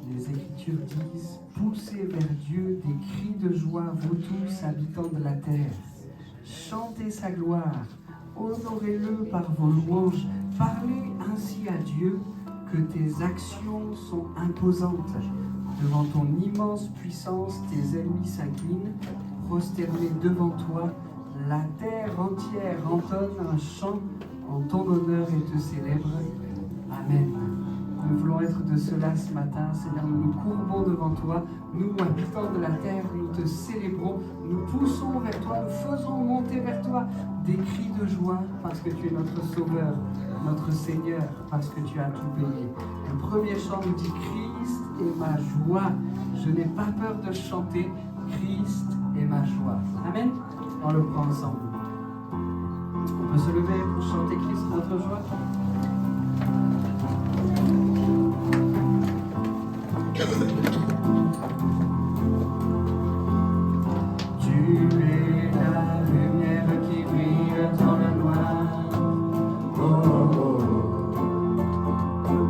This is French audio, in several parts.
Les Écritures disent « Poussez vers Dieu des cris de joie, vous tous, habitants de la terre. Chantez sa gloire, honorez-le par vos louanges. Parlez ainsi à Dieu que tes actions sont imposantes. Devant ton immense puissance, tes ennemis s'inclinent. Prosternés devant toi, la terre entière entonne un chant en ton honneur et te célèbre. Amen. » Nous voulons être de cela ce matin. Seigneur, nous nous courbons devant toi. Nous, habitants de la terre, nous te célébrons. Nous poussons vers toi. Nous faisons monter vers toi des cris de joie parce que tu es notre Sauveur, notre Seigneur, parce que tu as tout payé. Le premier chant nous dit « Christ est ma joie. Je n'ai pas peur de chanter. Christ est ma joie. » Amen. On le prend ensemble. On peut se lever pour chanter Christ, notre joie. Tu es la lumière qui brille dans le noir. Oh, oh, oh.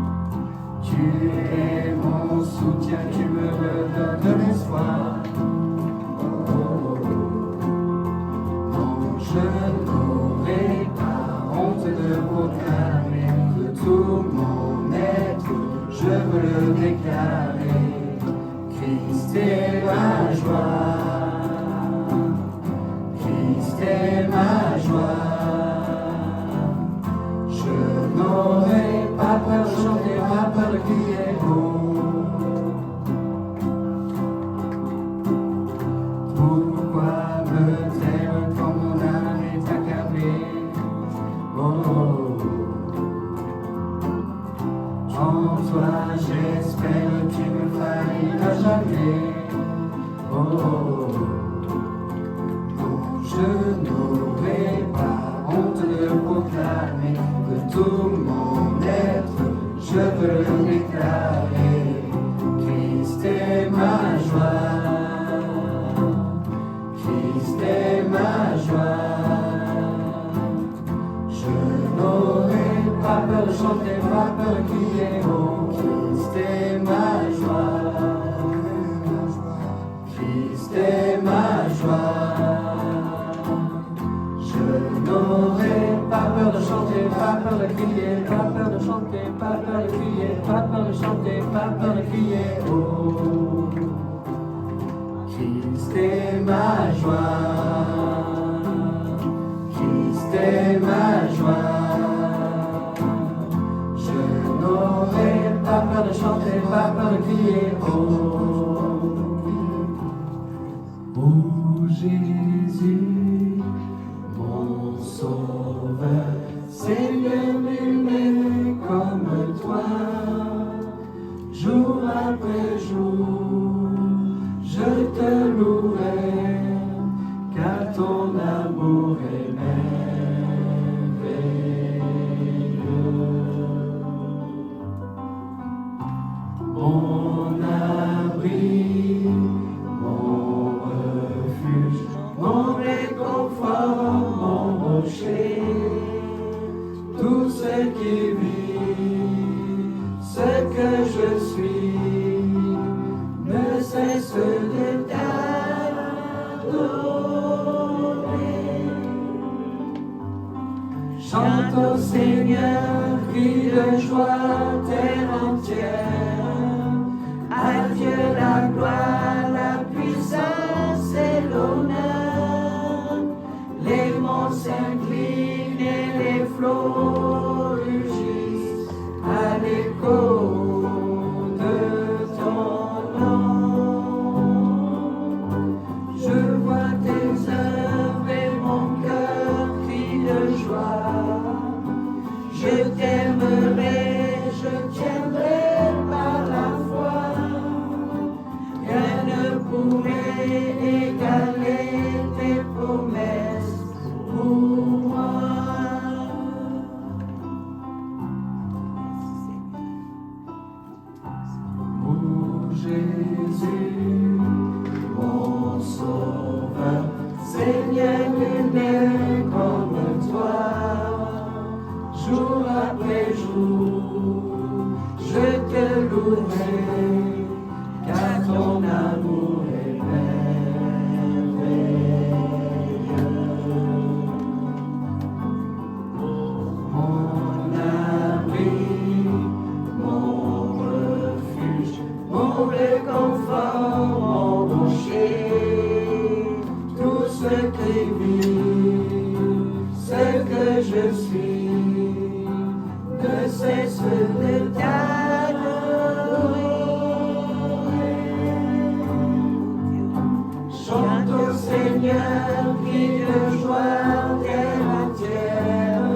Tu es mon soutien, tu me redonnes l'espoir. Oh, oh, oh. Non, je n'aurai pas honte de proclamer que tout mon être, je veux le déclarer. Christ est ma joie. Christ est ma joie. Je n'aurai pas peur de chanter, pas peur de crier haut. Pourquoi me taire quand mon âme est accablée? Oh, en toi j'espère, tu me failliras jamais. Oh, non, je n'aurai pas honte de proclamer que tout mon être, je veux le déclarer. Christ est ma joie. Christ est ma joie. Je n'aurai pas peur de chanter, pas peur de crier haut. Christ est ma joie. Christ est ma joie. Je n'aurai pas peur de chanter, pas peur de crier, pas peur de chanter, pas peur de crier, pas peur de chanter, pas peur de crier. Oh, Christ est ma joie. Christ est ma joie. Je n'aurai pas peur de chanter, pas peur de crier. Oh Jésus, mon Sauveur, Seigneur, nul n'est comme toi. Jour après jour, je te louerai, car ton amour est merveilleux. Mon abri, mon refuge, mon réconfort, mon rocher, tout ce qui vit, ce que je suis, ne cesse de t'adorer. Chante au Seigneur, crie de joie, terre entière. À Dieu la gloire, la puissance et l'honneur. Les monts s'inclinent et les flots rugissent à l'écho de ton nom. Je vois tes œuvres et mon cœur crie de joie. Je t'aimerai, je tiendrai par la foi. Rien ne pourrait égaler tes promesses pour moi. Oh Jésus, mon Sauveur, Seigneur, nul n'est comme toi. Jour après jour, je te louerai, je suis, ne cesse de t'adorer. Chante au Seigneur, crie de joie, terre entière.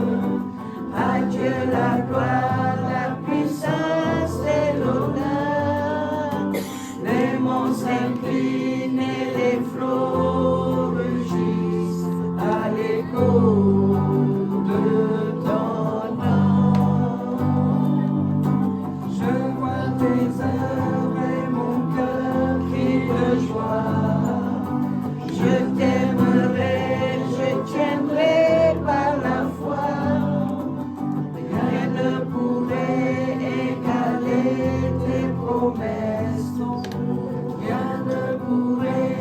À Dieu la gloire, la puissance et l'honneur. Les monts s'inclinent et les flots rugissent à l'écho de ton nom. Je vois tes œuvres et mon cœur crie de joie. Je t'aimerai, je tiendrai par la foi. Rien ne pourrait égaler tes promesses. Rien ne pourrait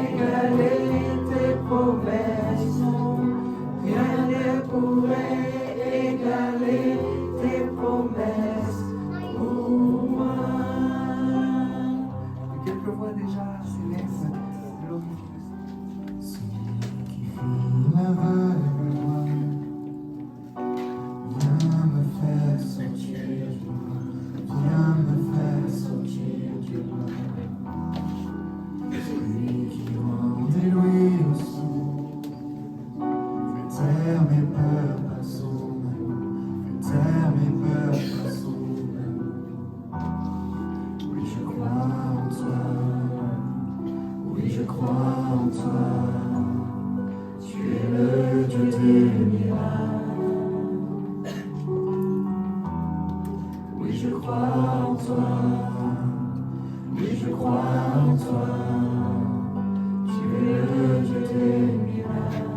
égaler tes promesses. Rien ne pourrait égaler tes promesses pour moi. Quelques voix déjà s'élèvent. Celui qui fit l'aveugle, viens me faire sortir du mal, viens me faire sortir du mal. Celui qui rendait lui aussi, fait taire mes peurs par son amour, fait taire mes peurs par son amour. Oui, je crois en toi. Oui, je crois en toi, tu es le Dieu des miracles. Oui, je crois en toi, oui, je crois en toi, tu es le Dieu des miracles.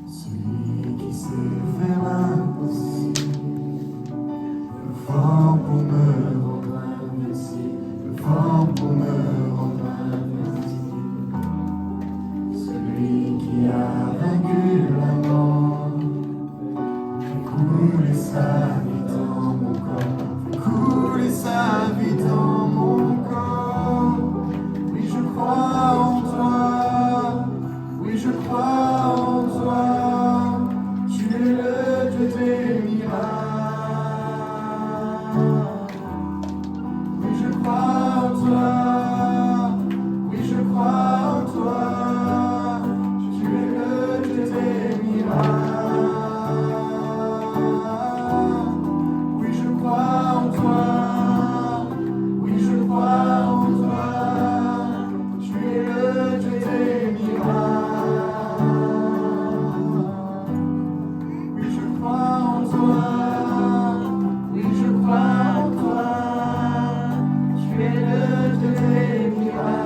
Celui qui sait faire l'impossible, le fort pour me rendre invincible, le fort pour me rendre invincible. Celui qui a vaincu la mort, fait couler sa vie dans mon corps, fait couler sa vie dans mon corps. Oui, je crois en toi, oui, je crois en toi, tu es le Dieu des miracles. Oui, je crois en toi, oui, je crois en toi, tu es le Dieu des miracles. Oui, je crois en toi, oui, je crois en toi, tu es le Dieu des miracles. Oui, je crois en toi, oui, je crois en toi, tu es le Dieu des miracles.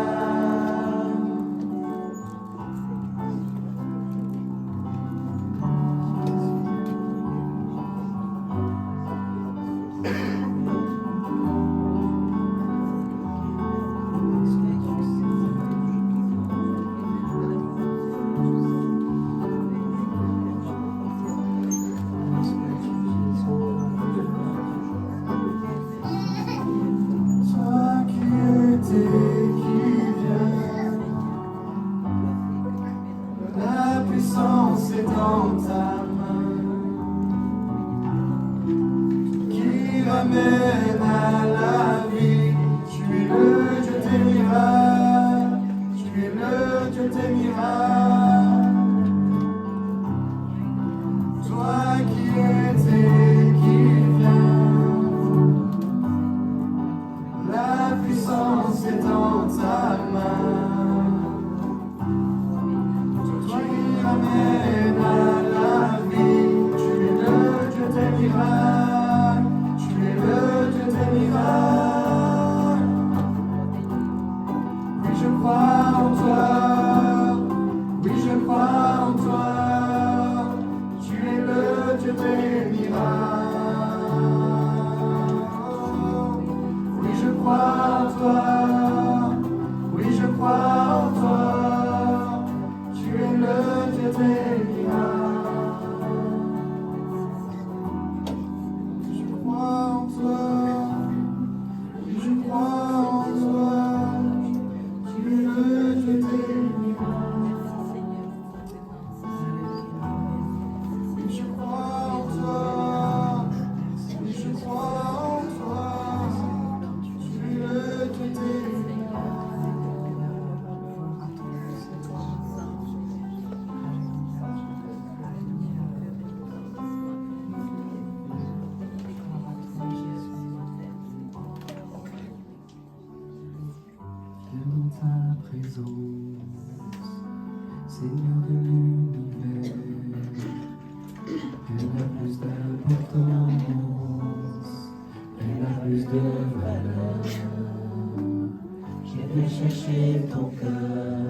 Toi qui étais, qui viens, la puissance est dans ta main, qui ramène à la vie. Tu es le Dieu des miracles, tu es le Dieu des miracles. Toi qui étais, qui viens, la puissance est dans ta main. Toi qui ramènes à la vie, tu es le Dieu des miracles, tu es le Dieu des miracles. Oui, je crois en toi, oui, je crois en toi, tu es le Dieu des miracles. Oui, je crois en toi, oui, je crois en toi, tu es le Dieu des miracles. Elle a plus d'importance, elle a plus de valeur. Je vais chercher ton cœur,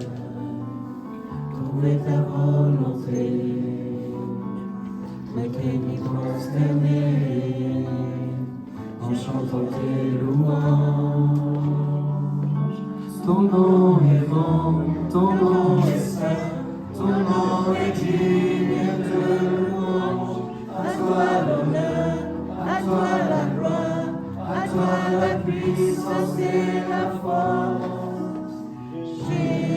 trouver ta volonté, me tenir prosterné en chantant tes louanges. Ton nom est bon, ton nom est saint, ton nom est digne de louange. À toi l'honneur, à toi la gloire, à toi la puissance et la force. Jésus,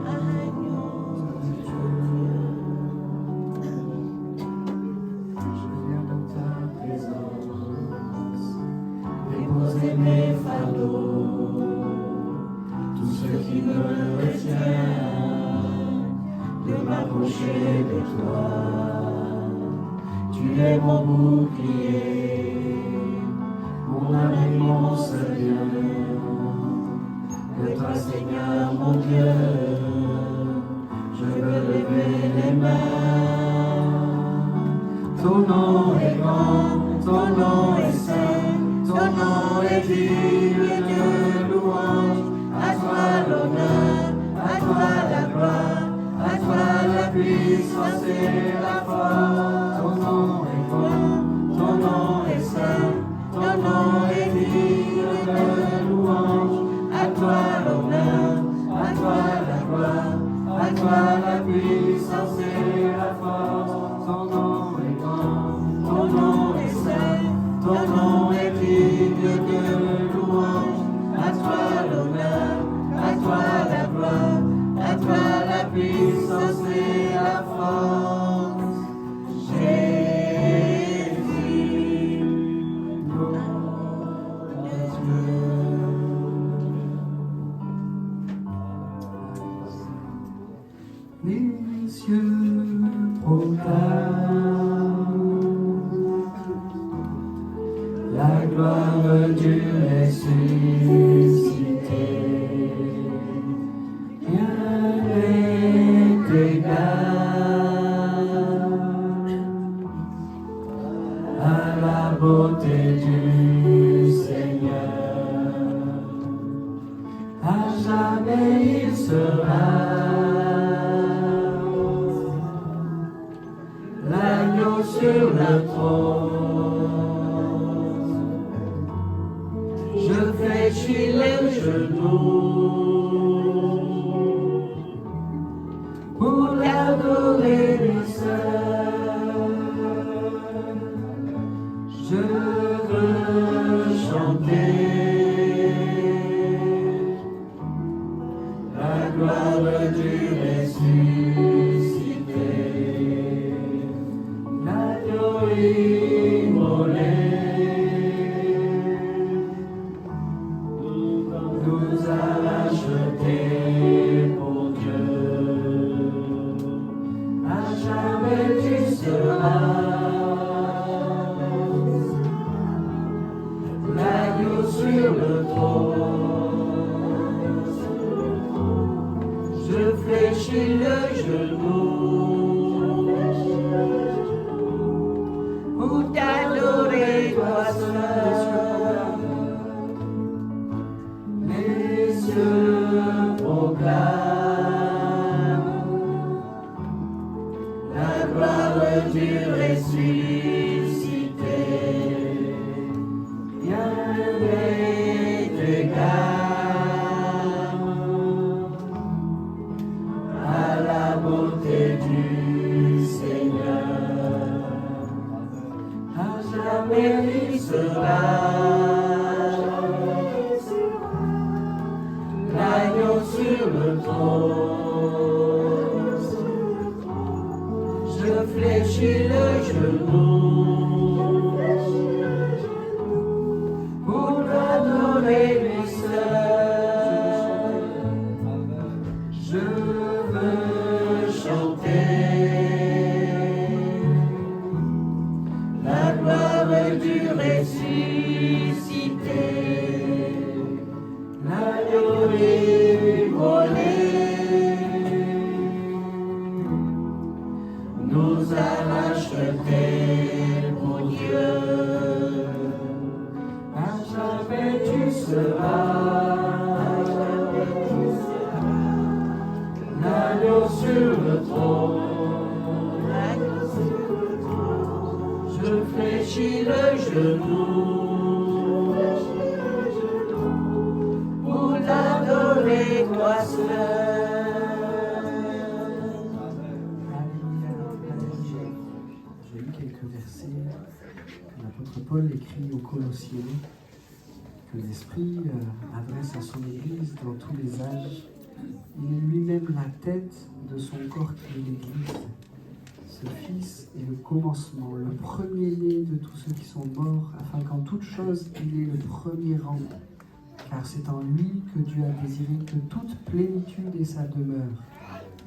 agneau de Dieu, je viens dans ta présence, déposer mes fardeaux, tout ce qui me retient de m'approcher de toi. Tu es mon bouclier, mon ami, mon seul bien. De toi, Seigneur, mon Dieu, je veux lever les mains. Ton nom est grand, ton nom est saint, ton nom est digne de louange. À toi l'honneur, à toi la gloire, à toi la puissance et la force. Ton nom est bon, ton nom est saint, ton nom est digne de louange. À toi l'honneur, à toi la gloire, à toi la puissance et la force. Ton nom est grand, ton nom est saint, ton nom est digne de louange. À toi l'honneur, à toi la gloire, à toi la puissance et la force. Jésus, nom de Dieu. Les cieux proclament la gloire du ressuscité. Rien n'est égal à la beauté du Seigneur. À jamais il sera l'agneau sur le trône. Je fléchis les genoux pour l'adorer lui seul. Je veux chanter la gloire du ressuscité. L'agneau immolé nous a rachetés pour Dieu. À jamais tu seras l'agneau sur le trône. Je fléchis le genou pour t'adorer toi seul. Les cieux proclament la gloire du ressuscité. Rien n'est égal à la beauté du Seigneur. À jamais il sera l'agneau sur le trône. Je fléchis le genou pour l'adorer lui seul. Je veux chanter la gloire du ressuscité. L'agneau immolé nous a rachetés pour Dieu. À jamais tu seras l'agneau sur le trône. Je fléchis le genou pour t'adorer toi seul. J'ai lu quelques versets que l'apôtre Paul écrit aux Colossiens, que l'Esprit adresse à son Église dans tous les âges. Il est lui-même la tête de son corps qui est l'Église. Ce Fils est le commencement, le premier-né de tous ceux qui sont morts, afin qu'en toute chose il ait le premier rang. Car c'est en lui que Dieu a désiré que toute plénitude ait sa demeure.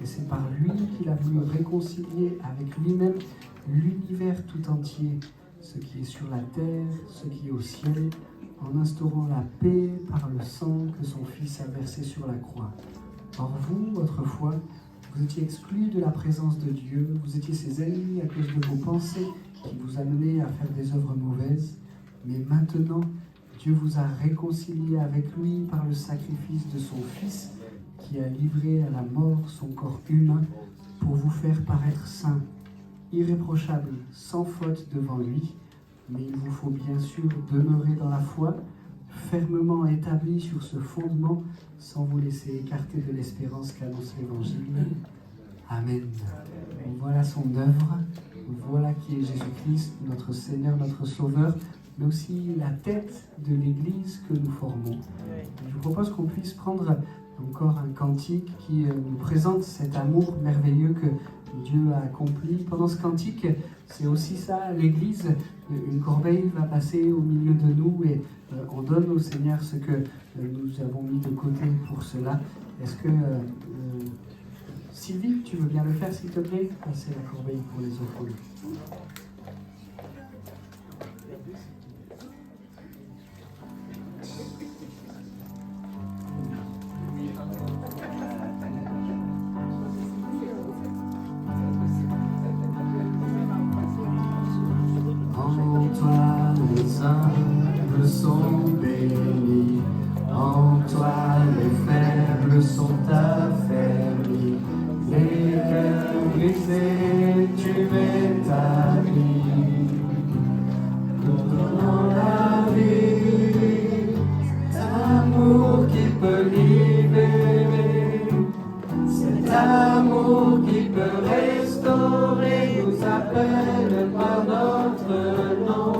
Et c'est par lui qu'il a voulu réconcilier avec lui-même l'univers tout entier, ce qui est sur la terre, ce qui est au ciel, en instaurant la paix par le sang que son Fils a versé sur la croix. Or vous, autrefois, vous étiez exclus de la présence de Dieu, vous étiez ses ennemis à cause de vos pensées qui vous amenaient à faire des œuvres mauvaises. Mais maintenant, Dieu vous a réconciliés avec lui par le sacrifice de son Fils, qui a livré à la mort son corps humain pour vous faire paraître saints, irréprochables, sans faute devant lui. Mais il vous faut bien sûr demeurer dans la foi, fermement établis sur ce fondement, sans vous laisser écarter de l'espérance qu'annonce l'Évangile. Amen. Voilà son œuvre, voilà qui est Jésus-Christ, notre Seigneur, notre Sauveur, mais aussi la tête de l'Église que nous formons. Je vous propose qu'on puisse prendre encore un cantique qui nous présente cet amour merveilleux que Dieu a accompli. Pendant ce cantique, c'est aussi ça, l'Église, une corbeille va passer au milieu de nous et on donne au Seigneur ce que nous avons mis de côté pour cela. Est-ce que Sylvie, tu veux bien le faire s'il te plaît? Passer la corbeille pour les offrandes. En toi les humbles sont bénis, en toi les faibles sont affermis, les cœurs brisés tu établis, nous donnons la vie, cet amour qui peut libérer, cet amour qui peut restaurer, nous appelle par notre nom,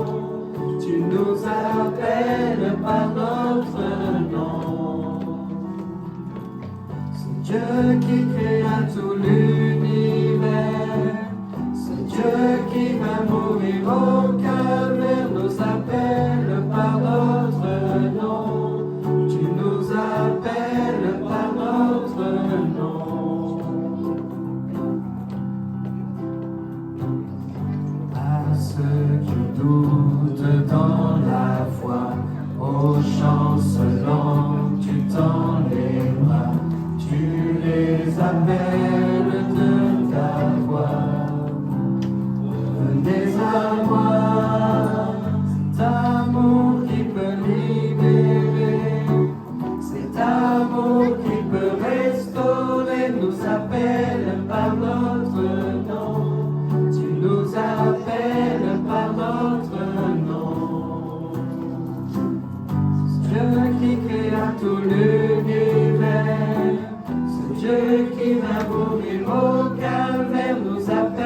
tu nous appelles par notre nom. C'est Dieu qui créa tout l'univers, c'est Dieu qui va mourir au calvaire, nous appelle par notre nom, tu nous appelles par notre nom. À ceux qui doutent dans la foi, aux chancelants tu tends les bras, tu les appelles de ta voix. Venez à moi, cet amour qui peut libérer, cet amour qui peut restaurer, nous appelle par notre nom, tu nous appelles par notre nom. C'est Dieu qui créa tout l'univers, c'est Dieu qui va mourir au calvaire, nous appelle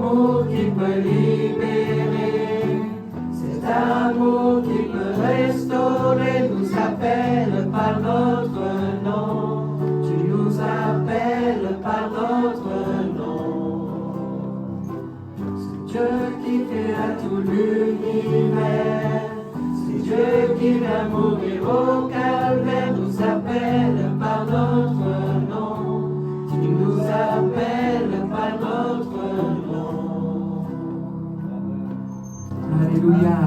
amour qui peut libérer, cet amour qui peut restaurer, nous appelle par notre nom. Tu nous appelles par notre nom. C'est Dieu qui créa tout l'univers, c'est Dieu qui vient mourir au calvaire, nous appelle par notre nom. Tu nous appelles par notre nom. Alléluia.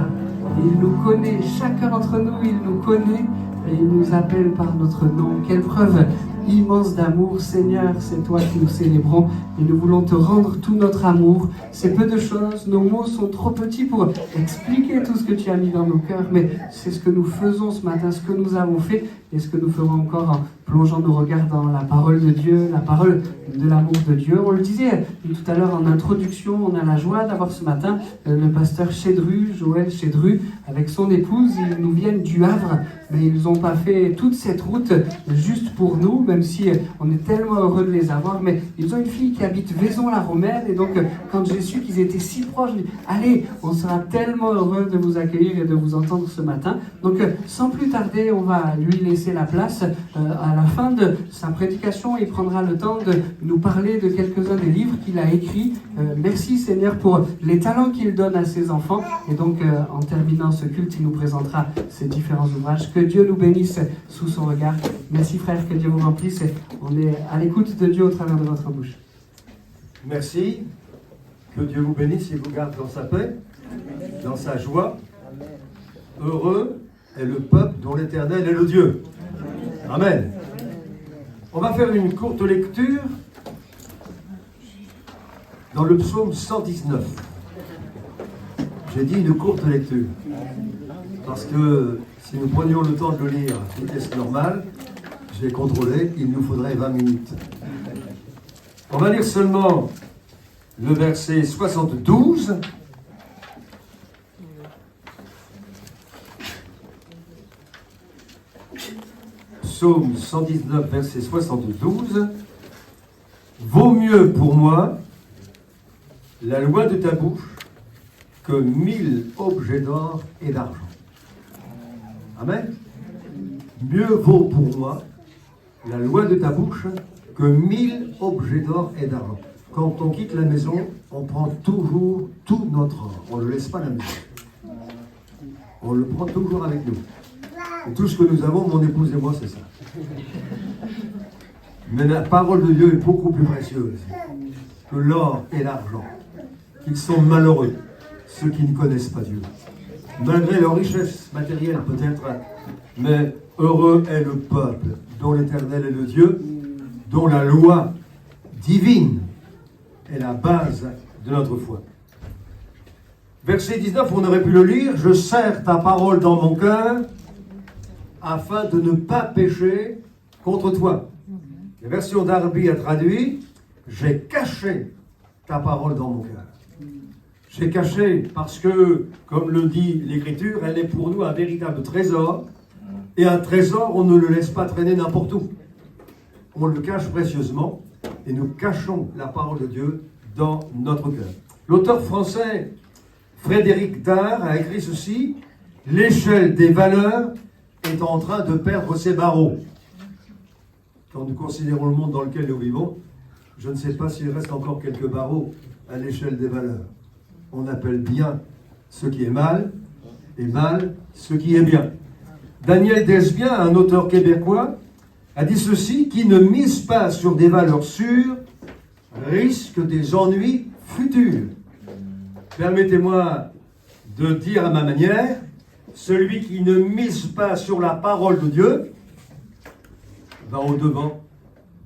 Il nous connaît, chacun d'entre nous, il nous connaît et il nous appelle par notre nom. Quelle preuve immense d'amour, Seigneur, c'est toi que nous célébrons et nous voulons te rendre tout notre amour. C'est peu de choses, nos mots sont trop petits pour expliquer tout ce que tu as mis dans nos cœurs, mais c'est ce que nous faisons ce matin, ce que nous avons fait et ce que nous ferons encore en plongeant nos regards dans la parole de Dieu, la parole de l'amour de Dieu. On le disait tout à l'heure en introduction, on a la joie d'avoir ce matin le pasteur Chédru, Joël Chédru, avec son épouse. Ils nous viennent du Havre, mais ils n'ont pas fait toute cette route juste pour nous, même si on est tellement heureux de les avoir. Mais ils ont une fille qui habite Vaison-la-Romaine, et donc quand j'ai su qu'ils étaient si proches, je dis allez, on sera tellement heureux de vous accueillir et de vous entendre ce matin. Donc sans plus tarder, on va lui laisser la place. À la fin de sa prédication, il prendra le temps de nous parler de quelques-uns des livres qu'il a écrits. Merci Seigneur pour les talents qu'il donne à ses enfants. Et donc en terminant ce culte, il nous présentera ces différents ouvrages. Que Dieu nous bénisse sous son regard. Merci frère, que Dieu vous remplisse. On est à l'écoute de Dieu au travers de votre bouche. Merci. Que Dieu vous bénisse et vous garde dans sa paix, dans sa joie. Heureux est le peuple dont l'Éternel est le Dieu. Amen. On va faire une courte lecture dans le psaume 119. J'ai dit une courte lecture, parce que si nous prenions le temps de le lire à vitesse normale, j'ai contrôlé, il nous faudrait 20 minutes. On va lire seulement le verset 72. Psaume 119, verset 72. Vaut mieux pour moi la loi de ta bouche que 1000 objets d'or et d'argent. Amen. Mieux vaut pour moi la loi de ta bouche que 1000 objets d'or et d'argent. Quand on quitte la maison, on prend toujours tout notre or. On ne le laisse pas à la maison. On le prend toujours avec nous. Et tout ce que nous avons, mon épouse et moi, c'est ça. Mais la parole de Dieu est beaucoup plus précieuse que l'or et l'argent. Ils sont malheureux, ceux qui ne connaissent pas Dieu. Malgré leur richesse matérielle peut-être, mais heureux est le peuple dont l'Éternel est le Dieu, dont la loi divine est la base de notre foi. Verset 19, on aurait pu le lire. Je serre ta parole dans mon cœur afin de ne pas pécher contre toi. La version d'Arby a traduit, j'ai caché ta parole dans mon cœur. J'ai caché parce que, comme le dit l'Écriture, elle est pour nous un véritable trésor. Et un trésor, on ne le laisse pas traîner n'importe où. On le cache précieusement et nous cachons la parole de Dieu dans notre cœur. L'auteur français Frédéric Dard a écrit ceci, « L'échelle des valeurs est en train de perdre ses barreaux. » Quand nous considérons le monde dans lequel nous vivons, je ne sais pas s'il reste encore quelques barreaux à l'échelle des valeurs. On appelle bien ce qui est mal et mal ce qui est bien. Daniel Desbiens, un auteur québécois, a dit ceci, qui ne mise pas sur des valeurs sûres risque des ennuis futurs. Permettez-moi de dire à ma manière, celui qui ne mise pas sur la parole de Dieu va au-devant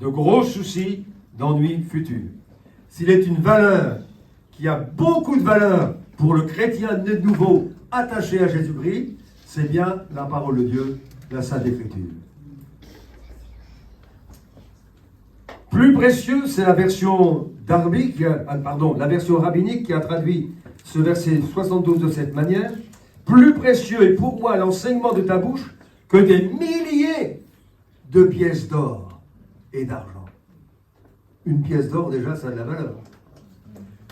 de gros soucis d'ennuis futurs. S'il est une valeur qui a beaucoup de valeur pour le chrétien né de nouveau attaché à Jésus-Christ, c'est bien la parole de Dieu, la Sainte Écriture. Plus précieux, c'est la version d'Arby, la version rabbinique qui a traduit ce verset 72 de cette manière. Plus précieux est pour moi l'enseignement de ta bouche que des milliers de pièces d'or et d'argent. Une pièce d'or, déjà, ça a de la valeur.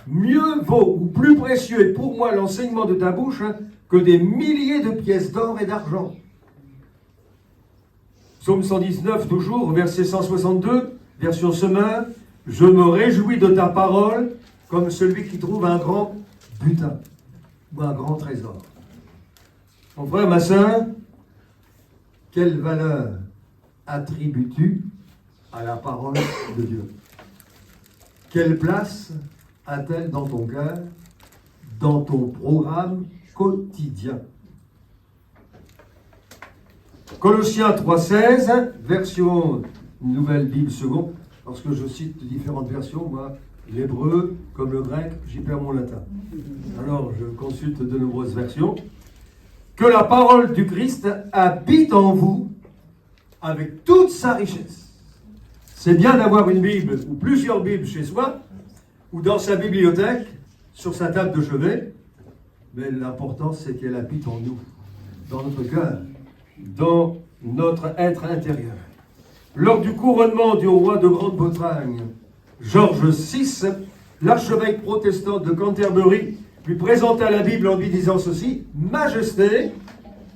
Mieux vaut ou plus précieux est pour moi l'enseignement de ta bouche que des milliers de pièces d'or et d'argent. Psaume 119, toujours, verset 162, version Semeur. Je me réjouis de ta parole comme celui qui trouve un grand butin ou un grand trésor. Mon frère, ma sœur, quelle valeur attribues-tu à la parole de Dieu? Quelle place a-t-elle dans ton cœur, dans ton programme quotidien? Colossiens 3,16, version Nouvelle Bible seconde, parce que je cite différentes versions, moi, l'hébreu comme le grec, j'y perds mon latin. Alors je consulte de nombreuses versions. Que la parole du Christ habite en vous avec toute sa richesse. C'est bien d'avoir une Bible ou plusieurs Bibles chez soi, ou dans sa bibliothèque, sur sa table de chevet, mais l'important c'est qu'elle habite en nous, dans notre cœur, dans notre être intérieur. Lors du couronnement du roi de Grande-Bretagne, George VI, l'archevêque protestant de Canterbury, lui présenta la Bible en lui disant ceci: Majesté,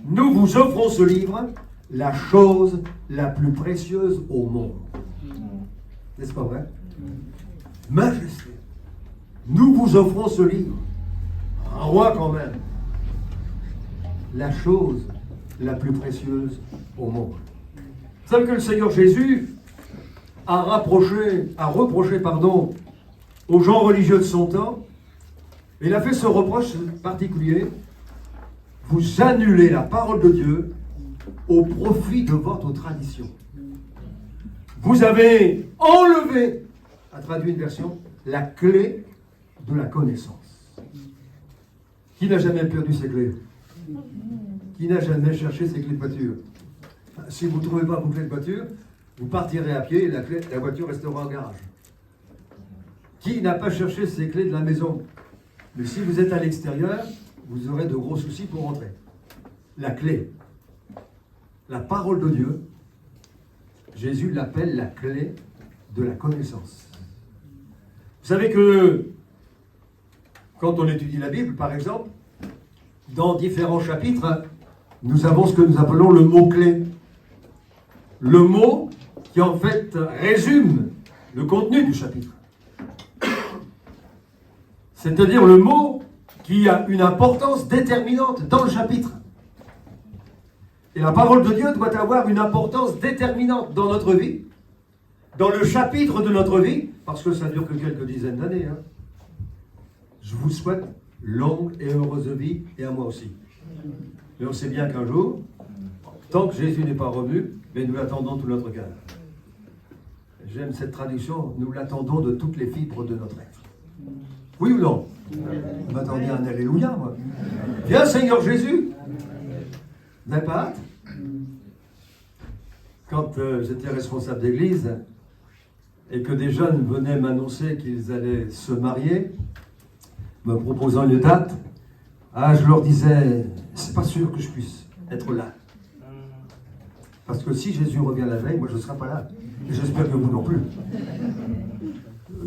nous vous offrons ce livre, la chose la plus précieuse au monde. N'est-ce pas vrai? Majesté, nous vous offrons ce livre. Un roi quand même. La chose la plus précieuse au monde. Vous savez que le Seigneur Jésus a reproché aux gens religieux de son temps, il a fait ce reproche particulier: vous annulez la parole de Dieu au profit de votre tradition. Vous avez enlevé, a traduit une version, la clé de la connaissance. Qui n'a jamais perdu ses clés? Qui n'a jamais cherché ses clés de voiture? Si vous ne trouvez pas vos clés de voiture, vous partirez à pied et la voiture restera au garage. Qui n'a pas cherché ses clés de la maison? Mais si vous êtes à l'extérieur, vous aurez de gros soucis pour rentrer. La clé, la parole de Dieu, Jésus l'appelle la clé de la connaissance. Vous savez que quand on étudie la Bible, par exemple, dans différents chapitres, nous avons ce que nous appelons le mot-clé. Le mot qui en fait résume le contenu du chapitre. C'est-à-dire le mot qui a une importance déterminante dans le chapitre. Et la parole de Dieu doit avoir une importance déterminante dans notre vie, dans le chapitre de notre vie, parce que ça dure que quelques dizaines d'années. Hein. Je vous souhaite longue et heureuse vie, et à moi aussi. Mais on sait bien qu'un jour, tant que Jésus n'est pas revenu, mais nous l'attendons tout notre cœur. J'aime cette traduction, nous l'attendons de toutes les fibres de notre être. Oui ou non? Vous m'attendiez un alléluia, moi. Viens Seigneur Jésus. Vous n'avez pas hâte? Quand j'étais responsable d'église et que des jeunes venaient m'annoncer qu'ils allaient se marier, me proposant une date, je leur disais, c'est pas sûr que je puisse être là. Parce que si Jésus revient la veille, moi je ne serai pas là. Et j'espère que vous non plus.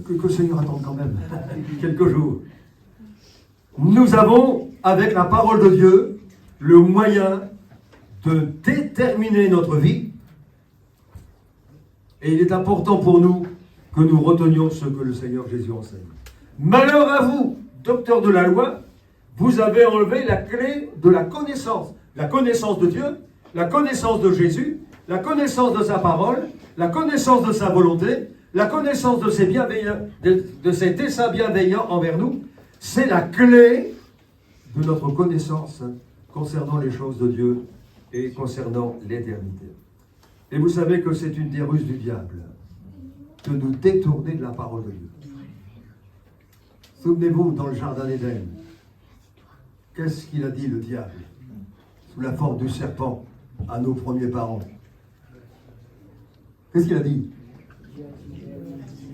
Que le Seigneur attende quand même quelques jours. Nous avons, avec la parole de Dieu, le moyen de déterminer notre vie. Et il est important pour nous que nous retenions ce que le Seigneur Jésus enseigne. Malheur à vous, docteurs de la loi, vous avez enlevé la clé de la connaissance. La connaissance de Dieu, la connaissance de Jésus, la connaissance de sa parole, la connaissance de sa volonté, la connaissance de ses desseins bienveillants envers nous. C'est la clé de notre connaissance concernant les choses de Dieu et concernant l'éternité. Et vous savez que c'est une des ruses du diable de nous détourner de la parole de Dieu. Souvenez-vous, dans le jardin d'Éden, qu'est-ce qu'il a dit le diable sous la forme du serpent à nos premiers parents? Qu'est-ce qu'il a dit?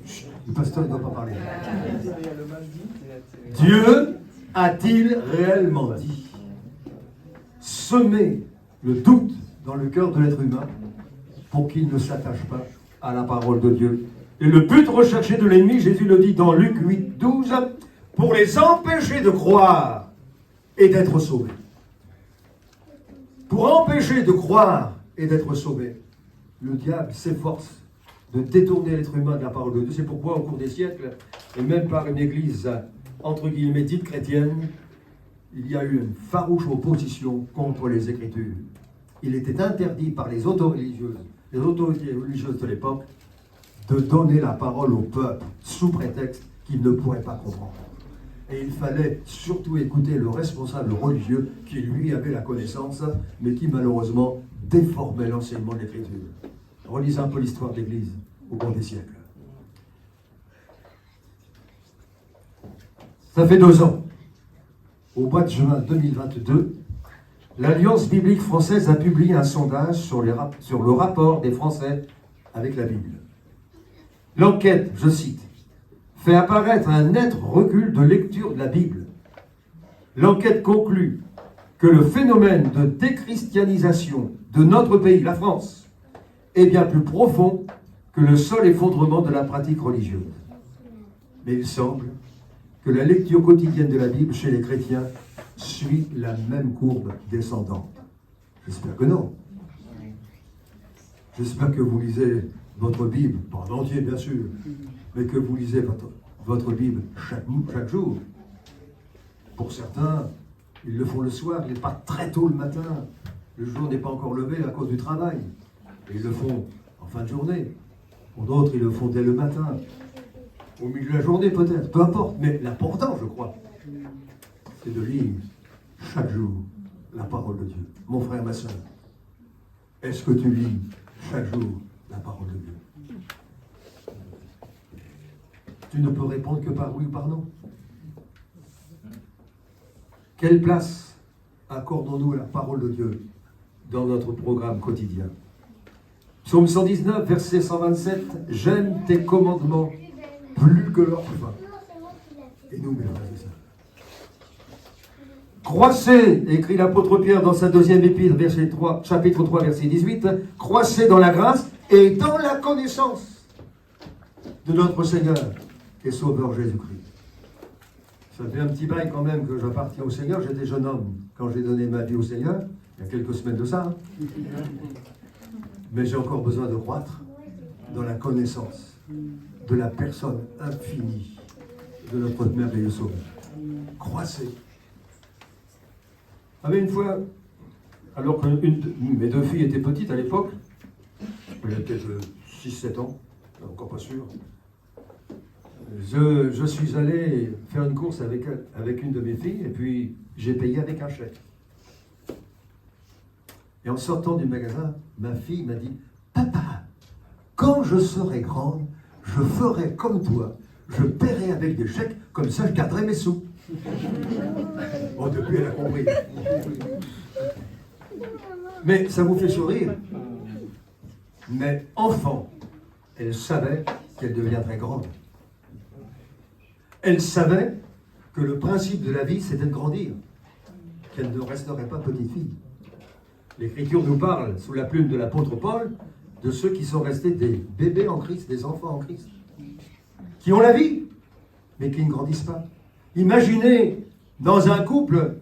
Chut, le pasteur ne doit pas parler. Dieu a-t-il réellement dit? Semer le doute dans le cœur de l'être humain pour qu'il ne s'attache pas à la parole de Dieu. Et le but recherché de l'ennemi, Jésus le dit dans Luc 8, 12, pour les empêcher de croire et d'être sauvés. Pour empêcher de croire et d'être sauvés, le diable s'efforce de détourner l'être humain de la parole de Dieu. C'est pourquoi, au cours des siècles, et même par une église, entre guillemets, dite chrétienne, il y a eu une farouche opposition contre les Écritures. Il était interdit par les autorités religieuses de l'époque de donner la parole au peuple sous prétexte qu'il ne pourrait pas comprendre. Et il fallait surtout écouter le responsable religieux qui, lui, avait la connaissance, mais qui, malheureusement, déformait l'enseignement de l'Écriture. Relisez un peu l'histoire de l'Église au cours des siècles. Ça fait 2 ans. Au mois de juin 2022, l'Alliance biblique française a publié un sondage sur le rapport des Français avec la Bible. L'enquête, je cite, fait apparaître un net recul de lecture de la Bible. L'enquête conclut que le phénomène de déchristianisation de notre pays, la France, est bien plus profond que le seul effondrement de la pratique religieuse. Mais il semble que la lecture quotidienne de la Bible chez les chrétiens suit la même courbe descendante. J'espère que non. J'espère que vous lisez votre Bible, pas en entier bien sûr, mais que vous lisez votre Bible chaque jour. Pour certains, ils le font le soir, ils partent très tôt le matin. Le jour n'est pas encore levé à cause du travail. Et ils le font en fin de journée. Pour d'autres, ils le font dès le matin. Au milieu de la journée peut-être, peu importe. Mais l'important, je crois, c'est de lire chaque jour la parole de Dieu. Mon frère, ma soeur, est-ce que tu lis chaque jour la parole de Dieu? Tu ne peux répondre que par oui ou par non. Quelle place accordons-nous à la parole de Dieu dans notre programme quotidien? Psaume 119, verset 127, « J'aime tes commandements plus que leur vin. » Et nous, mes frères et sœurs. Croissez, écrit l'apôtre Pierre dans sa 2e épître, chapitre 3, verset 18, « Croissez dans la grâce et dans la connaissance de notre Seigneur et Sauveur Jésus-Christ. » Ça fait un petit bail quand même que j'appartiens au Seigneur. J'étais jeune homme quand j'ai donné ma vie au Seigneur, il y a quelques semaines de ça. Hein. Mais j'ai encore besoin de croître dans la connaissance de la personne infinie de notre merveilleux Sauveur. Croissez. Une fois, alors que mes 2 filles étaient petites à l'époque, il y a peut-être 6-7 ans, encore pas sûr, je suis allé faire une course avec une de mes filles et puis j'ai payé avec un chèque. Et en sortant du magasin, ma fille m'a dit « Papa, quand je serai grande, je ferai comme toi. Je paierai avec des chèques, comme ça je garderai mes sous. » Bon, depuis elle a compris. Mais ça vous fait sourire. Mais enfant, elle savait qu'elle deviendrait grande. Elle savait que le principe de la vie, c'était de grandir. Qu'elle ne resterait pas petite fille. L'Écriture nous parle, sous la plume de l'apôtre Paul, de ceux qui sont restés des bébés en Christ, des enfants en Christ, qui ont la vie, mais qui ne grandissent pas. Imaginez dans un couple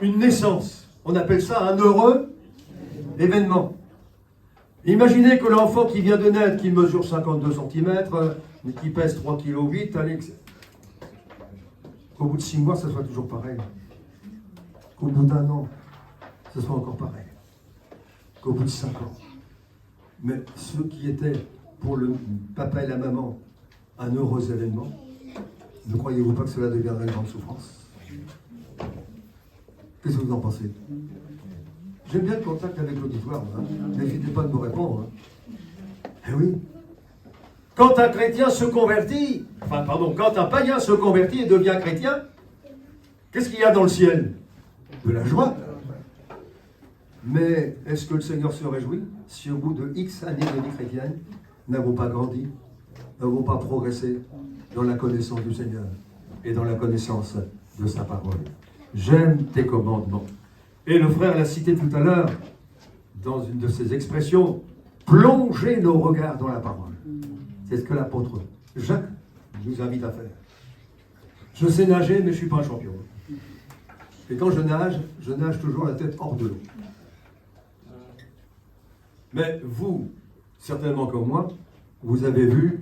une naissance. On appelle ça un heureux événement. Imaginez que l'enfant qui vient de naître, qui mesure 52 cm, qui pèse 3,8 kg, qu'au bout de 6 mois, ça soit toujours pareil. Qu'au bout d'1 an, ce soit encore pareil. Qu'au bout de 5 ans. Mais ceux qui étaient pour le papa et la maman un heureux événement, ne croyez-vous pas que cela deviendrait une grande souffrance? Qu'est-ce que vous en pensez? J'aime bien le contact avec l'auditoire, hein. N'hésitez pas de me répondre. Hein. Eh oui. Quand un chrétien se convertit, quand un païen se convertit et devient chrétien, qu'est-ce qu'il y a dans le ciel? De la joie. Mais est-ce que le Seigneur se réjouit si au bout de X années de vie chrétienne, n'avons pas grandi, n'avons pas progressé dans la connaissance du Seigneur et dans la connaissance de sa parole? J'aime tes commandements. Et le frère l'a cité tout à l'heure, dans une de ses expressions, plonger nos regards dans la parole. C'est ce que l'apôtre Jacques nous invite à faire. Je sais nager, mais je ne suis pas un champion. Et quand je nage toujours la tête hors de l'eau. Mais vous, certainement comme moi, vous avez vu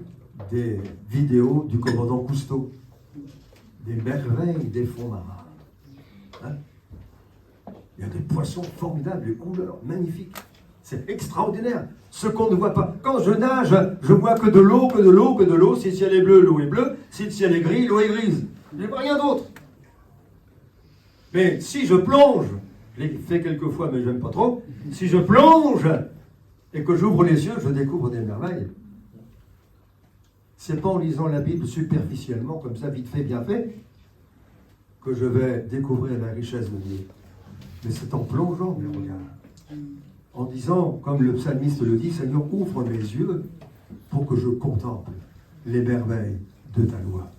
des vidéos du commandant Cousteau, des merveilles des fonds marins. Hein? Il y a des poissons formidables, des couleurs magnifiques. C'est extraordinaire. Ce qu'on ne voit pas. Quand je nage, je vois que de l'eau, que de l'eau, que de l'eau. Si le ciel est bleu, l'eau est bleue. Si le ciel est gris, l'eau est grise. Je ne vois rien d'autre. Mais si je plonge, je l'ai fait quelques fois, mais je n'aime pas trop. Si je plonge et que j'ouvre les yeux, je découvre des merveilles. C'est pas en lisant la Bible superficiellement, comme ça, vite fait, bien fait, que je vais découvrir la richesse de Dieu. Mais c'est en plongeant mes regards. En disant, comme le psalmiste le dit, Seigneur, ouvre mes yeux pour que je contemple les merveilles de ta loi.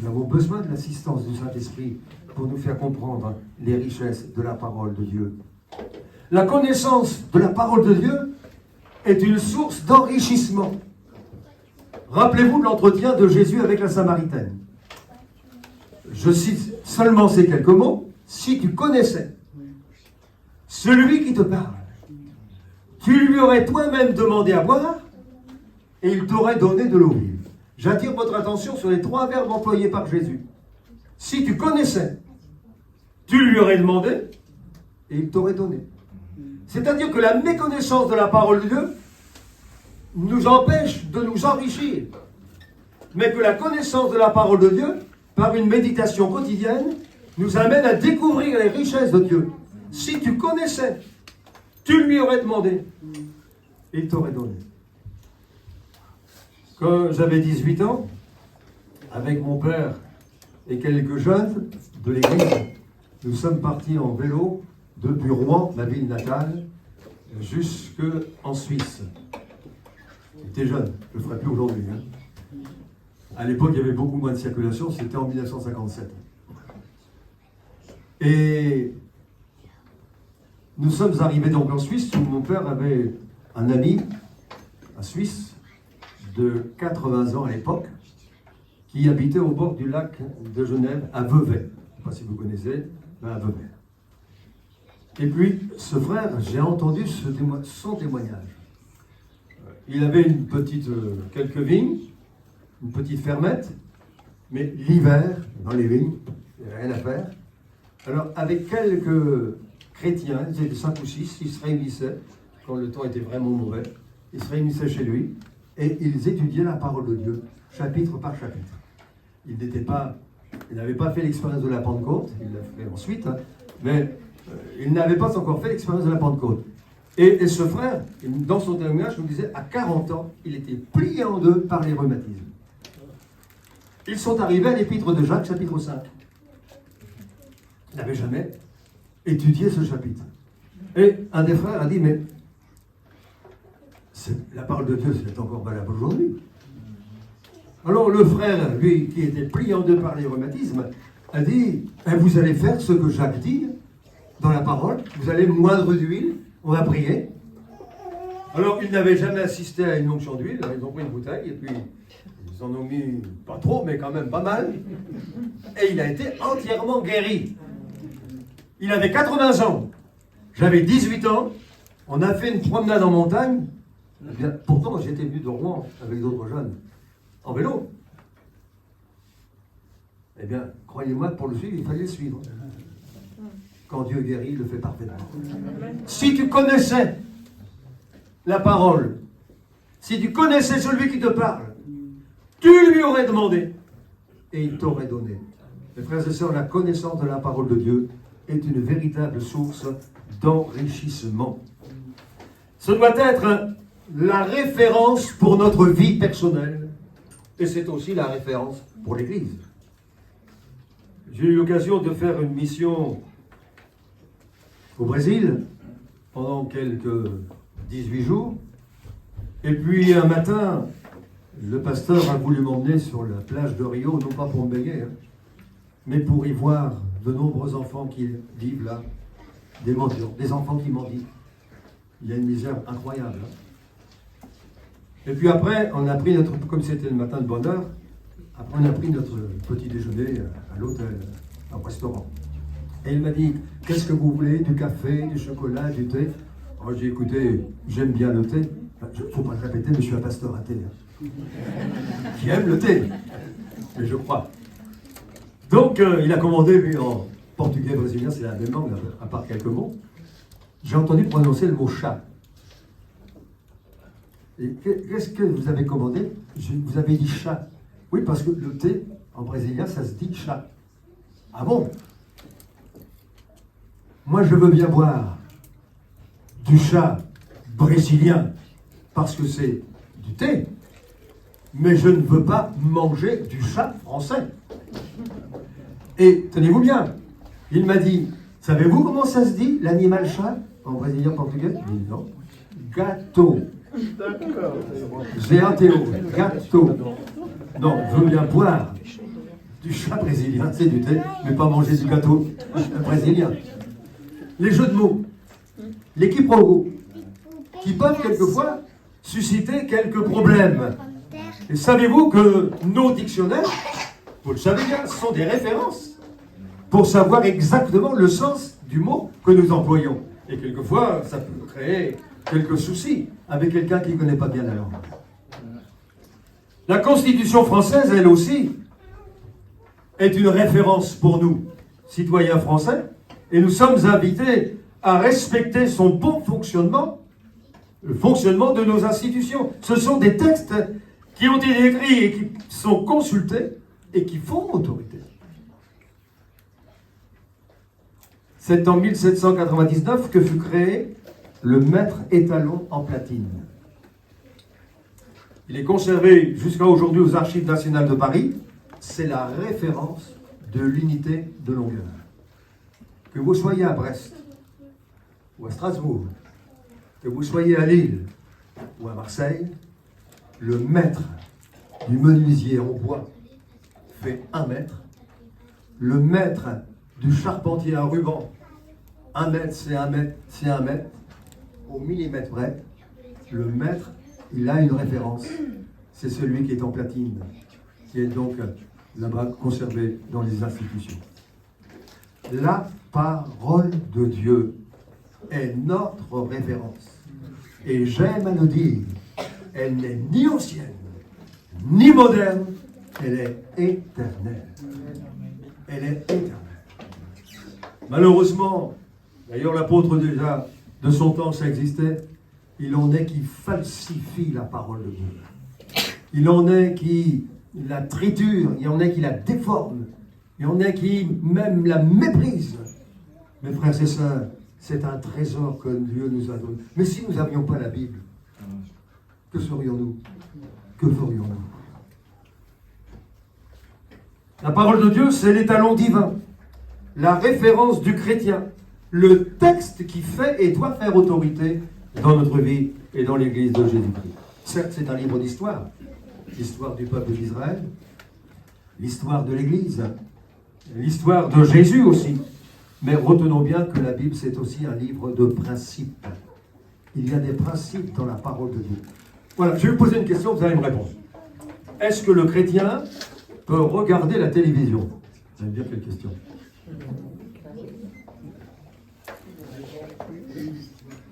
Nous avons besoin de l'assistance du Saint-Esprit pour nous faire comprendre les richesses de la parole de Dieu. La connaissance de la parole de Dieu est une source d'enrichissement. Rappelez-vous de l'entretien de Jésus avec la Samaritaine. Je cite seulement ces quelques mots. Si tu connaissais celui qui te parle, tu lui aurais toi-même demandé à boire et il t'aurait donné de l'eau vive. J'attire votre attention sur les 3 verbes employés par Jésus. Si tu connaissais, tu lui aurais demandé et il t'aurait donné. C'est-à-dire que la méconnaissance de la parole de Dieu nous empêche de nous enrichir. Mais que la connaissance de la parole de Dieu, par une méditation quotidienne, nous amène à découvrir les richesses de Dieu. Si tu connaissais, tu lui aurais demandé et il t'aurait donné. Quand j'avais 18 ans, avec mon père et quelques jeunes de l'église, nous sommes partis en vélo depuis Rouen, ma ville natale, jusqu'en Suisse. J'étais jeune, je ne le ferai plus aujourd'hui. Hein. À l'époque, il y avait beaucoup moins de circulation, c'était en 1957. Et nous sommes arrivés donc en Suisse, où mon père avait un ami, un Suisse, de 80 ans à l'époque, qui habitait au bord du lac de Genève, à Vevey. Je ne sais pas si vous connaissez, mais à Vevey. Et puis, ce frère, j'ai entendu son témoignage. Il avait une petite, quelques vignes, une petite fermette, mais l'hiver, dans les vignes, il n'y avait rien à faire. Alors, avec quelques chrétiens, ils étaient 5 ou 6, ils se réunissaient, quand le temps était vraiment mauvais, ils se réunissaient chez lui, et ils étudiaient la parole de Dieu, chapitre par chapitre. Ils n'avaient pas fait l'expérience de la Pentecôte, ils l'ont fait ensuite, hein, mais ils n'avaient pas encore fait l'expérience de la Pentecôte. Et ce frère, dans son témoignage, nous disait, à 40 ans, il était plié en deux par les rhumatismes. Ils sont arrivés à l'épître de Jacques, chapitre 5. Il n'avait jamais étudié ce chapitre. Et un des frères a dit, mais la parole de Dieu, c'est encore valable aujourd'hui. Alors le frère, lui, qui était plié en deux par les rhumatismes, a dit, vous allez faire ce que Jacques dit dans la parole, vous allez moindre d'huile, on va prier. Alors ils n'avaient jamais assisté à une onction d'huile, ils ont pris une bouteille, et puis ils en ont mis, pas trop, mais quand même pas mal, et il a été entièrement guéri. Il avait 80 ans, j'avais 18 ans, on a fait une promenade en montagne. Eh bien, pourtant, j'étais venu de Rouen avec d'autres jeunes, en vélo. Eh bien, croyez-moi, pour le suivre, il fallait le suivre. Quand Dieu guérit, il le fait parfaitement. Si tu connaissais la parole, si tu connaissais celui qui te parle, tu lui aurais demandé et il t'aurait donné. Mes frères et sœurs, la connaissance de la parole de Dieu est une véritable source d'enrichissement. Ce doit être la référence pour notre vie personnelle et c'est aussi la référence pour l'Église. J'ai eu l'occasion de faire une mission au Brésil pendant quelques 18 jours et puis un matin le pasteur a voulu m'emmener sur la plage de Rio, non pas pour me baigner, mais pour y voir de nombreux enfants qui vivent là, des mendiants, des enfants qui mendient. Il y a une misère incroyable. Et puis après, on a pris comme c'était le matin de bonne heure, après on a pris notre petit déjeuner à l'hôtel, au restaurant. Et il m'a dit, qu'est-ce que vous voulez? Du café, du chocolat, du thé? Alors j'ai dit, écoutez, j'aime bien le thé. Il ne faut pas le répéter, mais je suis un pasteur à thé. Qui aime le thé. Mais je crois. Donc il a commandé, lui, en portugais brésilien, c'est la même langue, à part quelques mots. J'ai entendu prononcer le mot chat. Et qu'est-ce que vous avez commandé? Vous avez dit chat. Oui, parce que le thé, en brésilien, ça se dit chat. Ah bon? Moi, je veux bien boire du chat brésilien, parce que c'est du thé, mais je ne veux pas manger du chat français. Et tenez-vous bien, il m'a dit, savez-vous comment ça se dit, l'animal chat, en brésilien portugais? Je dis non. Gato. G-A-T-O. Gato. Non, je veux bien boire du chat brésilien, c'est du thé, mais pas manger du gâteau brésilien. Les jeux de mots, les quiproquos, qui peuvent quelquefois susciter quelques problèmes. Et savez-vous que nos dictionnaires, vous le savez bien, sont des références pour savoir exactement le sens du mot que nous employons. Et quelquefois, ça peut créer quelques soucis avec quelqu'un qui ne connaît pas bien la langue. La Constitution française, elle aussi, est une référence pour nous, citoyens français, et nous sommes invités à respecter son bon fonctionnement, le fonctionnement de nos institutions. Ce sont des textes qui ont été écrits et qui sont consultés et qui font autorité. C'est en 1799 que fut créé le maître étalon en platine. Il est conservé jusqu'à aujourd'hui aux Archives nationales de Paris. C'est la référence de l'unité de longueur. Que vous soyez à Brest, ou à Strasbourg, que vous soyez à Lille, ou à Marseille, le maître du menuisier en bois fait 1 mètre. Le maître du charpentier à ruban, 1 mètre, c'est 1 mètre, c'est 1 mètre. Au millimètre près, le maître, il a une référence. C'est celui qui est en platine, qui est donc là-bas conservé dans les institutions. La parole de Dieu est notre référence. Et j'aime à le dire, elle n'est ni ancienne, ni moderne, elle est éternelle. Elle est éternelle. Malheureusement, d'ailleurs l'apôtre déjà, de son temps ça existait, il en est qui falsifie la parole de Dieu. Il en est qui la triture, il y en a qui la déforment, il y en a qui même la méprisent. Mes frères et sœurs, c'est un trésor que Dieu nous a donné. Mais si nous n'avions pas la Bible, que serions-nous? Que ferions-nous? La parole de Dieu, c'est l'étalon divin, la référence du chrétien, le texte qui fait et doit faire autorité dans notre vie et dans l'Église de Jésus-Christ. Certes, c'est un livre d'histoire, l'histoire du peuple d'Israël, l'histoire de l'Église, l'histoire de Jésus aussi. Mais retenons bien que la Bible, c'est aussi un livre de principes. Il y a des principes dans la parole de Dieu. Voilà, je vais vous poser une question, vous allez me répondre. Est-ce que le chrétien peut regarder la télévision? Vous allez me dire quelle question?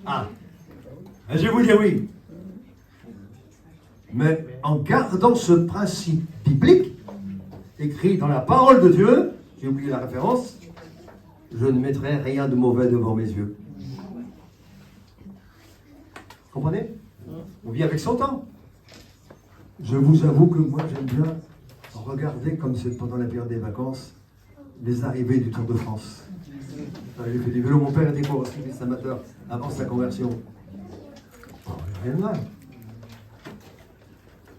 Ah, je vais vous dire oui. Mais en gardant ce principe biblique, écrit dans la parole de Dieu, j'ai oublié la référence, je ne mettrai rien de mauvais devant mes yeux. Comprenez? On vit avec son temps. Je vous avoue que moi j'aime bien regarder, comme c'est pendant la période des vacances, les arrivées du Tour de France. J'ai fait du vélo, mon père était cycliste amateur avant sa conversion. Oh, rien de mal.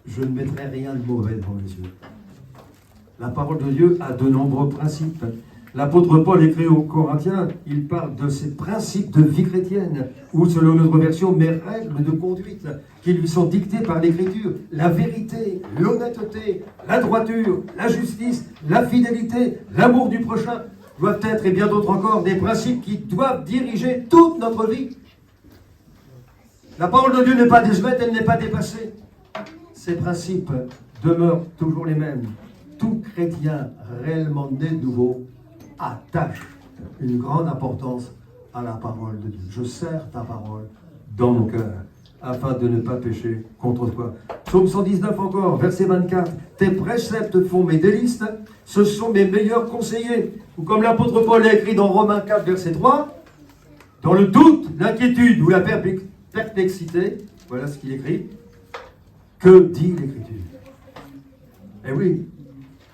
Je ne mettrai rien de mauvais devant mes yeux. La parole de Dieu a de nombreux principes. L'apôtre Paul écrit aux Corinthiens, il parle de ces principes de vie chrétienne, ou selon notre version, mes règles de conduite qui lui sont dictées par l'Écriture. La vérité, l'honnêteté, la droiture, la justice, la fidélité, l'amour du prochain doivent être, et bien d'autres encore, des principes qui doivent diriger toute notre vie. La parole de Dieu n'est pas désuète, elle n'est pas dépassée. Ces principes demeurent toujours les mêmes. tout chrétien réellement né de nouveau attache une grande importance à la parole de Dieu. Je serre ta parole dans mon cœur, afin de ne pas pécher contre toi. Psaume 119 encore, verset 24. Tes préceptes font mes délices, ce sont mes meilleurs conseillers. Ou comme l'apôtre Paul a écrit dans Romains 4, verset 3, dans le doute, l'inquiétude ou la perplexité, voilà ce qu'il écrit. Que dit l'Écriture? Eh oui,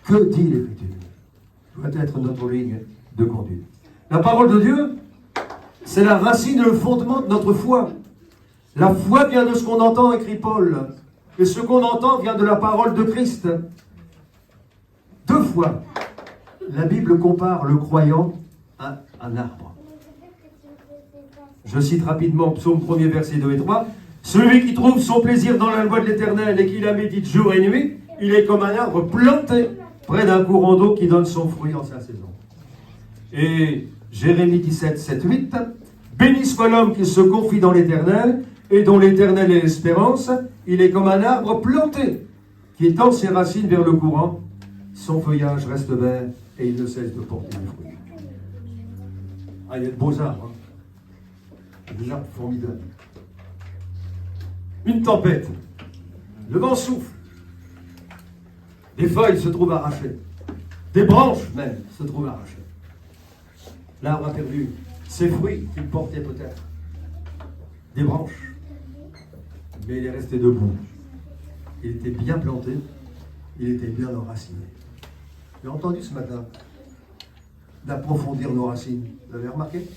que dit l'Écriture? Doit être notre ligne de conduite. La parole de Dieu, c'est la racine et le fondement de notre foi. La foi vient de ce qu'on entend, écrit Paul. Et ce qu'on entend vient de la parole de Christ. Deux fois, la Bible compare le croyant à un arbre. Je cite rapidement Psaume 1er, versets 2 et 3. Celui qui trouve son plaisir dans la loi de l'Éternel et qui la médite jour et nuit, il est comme un arbre planté près d'un courant d'eau qui donne son fruit en sa saison. Et Jérémie 17, 7, 8. Béni soit l'homme qui se confie dans l'Éternel et dont l'Éternel est l'espérance. Il est comme un arbre planté qui étend ses racines vers le courant. Son feuillage reste vert et il ne cesse de porter du fruit. Ah, il y a de beaux arbres. Des arbres formidables. Une tempête. Le vent souffle. Des feuilles se trouvent arrachées. Des branches même se trouvent arrachées. L'arbre a perdu ses fruits qu'il portait peut-être. Des branches. Mais il est resté debout. Il était bien planté. Il était bien enraciné. J'ai entendu ce matin d'approfondir nos racines. Vous avez remarqué?